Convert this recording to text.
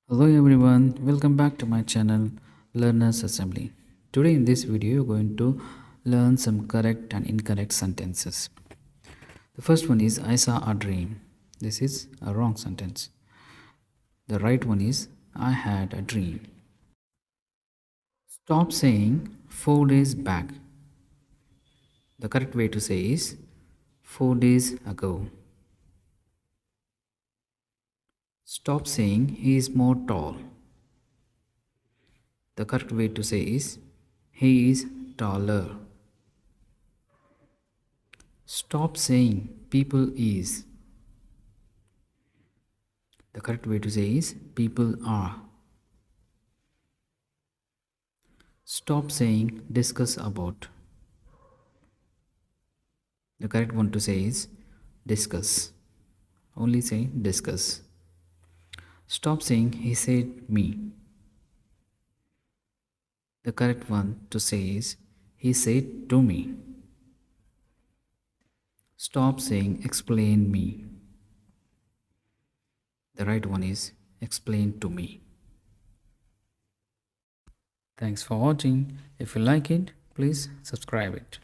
Hello everyone, welcome back to my channel Learners Assembly. Today in this video you're going to learn some correct and incorrect sentences. The first one is I saw a dream. This is a wrong sentence. The right one is I had a dream. Stop saying 4 days back. The correct way to say is 4 days ago. Stop saying he is more tall. The correct way to say is he is taller. Stop saying people is. The correct way to say is people are. Stop saying discuss about. The correct one to say is discuss. Only say discuss. Stop saying he said me. The correct one to say is he said to me. Stop saying explain me. The right one is explain to me. Thanks for watching. If you like it, please subscribe it.